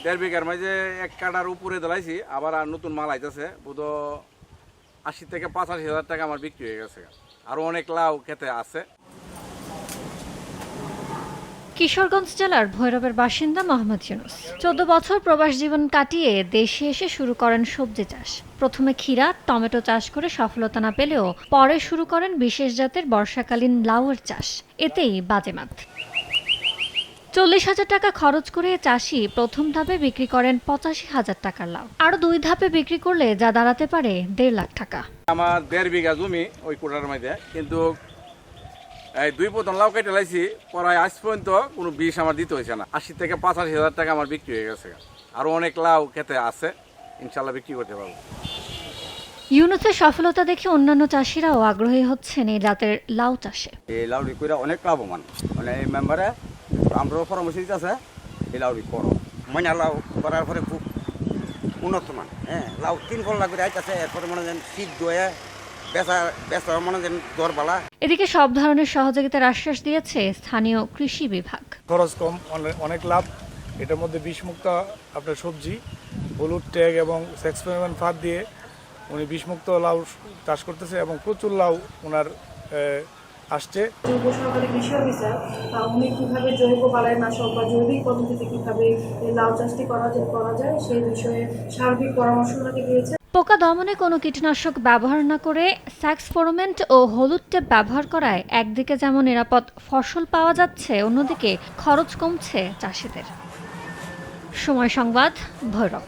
দেড় বিঘার মাঝে এক কাটার উপরে দিলাইছি, আবার আর নতুন মাল আইতেছে বোধ 80 থেকে 85 হাজার টাকা আমার বিক্রি হয়ে গেছে। আরো অনেক লাউ খেতে আছে। কিশোরগঞ্জ জেলার ভৈরবের বাসিন্দা মোহাম্মদ ইউনুস 14 বছর প্রবাস জীবন কাটিয়ে দেশে এসে শুরু করেন সবজি চাষ। প্রথমে ক্ষীরা, টমেটো চাষ করে সফলতা না পেলেও পরে শুরু করেন বিশেষ জাতের বর্ষাকালীন লাউয়ের চাষ। এতেই বাজেমাত। 40,000 টাকা খরচ করে চাষি প্রথম ধাপে বিক্রি করেন 85,000 টাকার লাউ। আরো 2 ধাপে বিক্রি করলে যা দাঁড়াতে পারে 1.5 লাখ টাকা। আমার 1.5 বিঘা জমি ওই কোটার মধ্যে, কিন্তু এই 2 পতন লাউ কেটে লাইছি, পরায় আজ পর্যন্ত কোনো বিষ আমার দিতে হয়েছে না। 80 থেকে 85 হাজার টাকা আমার বিক্রি হয়ে গেছে। আরো অনেক লাউ খেতে আছে, ইনশাল্লাহ বিক্রি করতে পারবো। ইউনুসের সফলতা দেখে অন্যান্য চাষিরাও আগ্রহী হচ্ছেন এই জাতের লাউ চাষে। এই লাউরি কইরা অনেক লাভবান, মানে এই মেম্বারে আমরাও পরামর্শ দিতেছে এই লাউরি করো। ময়না লাউ করার পরে খুব উন্নত মান। হ্যাঁ, লাউ 3 ফলনা করে আইতেছে, এরপরে মনে হয় শীত দয়ে বেচা মনে হয় দরবালা। এদিকে সব ধরনের সহযোগিতার আশ্বাস দিয়েছে স্থানীয় কৃষি বিভাগ। খরচ কম, অনেক লাভ। এটার মধ্যে বিষমুক্ত আপনার সবজি, হলুদ ট্যাগ এবং এক্সপেরিমেন্ট ফাঁদ দিয়ে উনি বিষমুক্ত লাউ চাষ করতেছে এবং প্রচুর লাউ ওনার আসছে। জৈব সহকারী কৃষি অফিসার উনি কীভাবে জৈব বালাইনাশক বা জৈবিক পদ্ধতিতে কীভাবে এই লাউ চাষটি করা যায় সেই বিষয়ে সার্বিক পরামর্শ ওনাকে দিয়েছে। পোকা দমনে কোনো কীটনাশক ব্যবহার না করে সাক্সফোরমেন্ট ও হলুদ টেপ ব্যবহার করায় একদিকে যেমন নিরাপদ ফসল পাওয়া যাচ্ছে, অন্যদিকে খরচ কমছে চাষিদের। সময় সংবাদ, ভৈরব।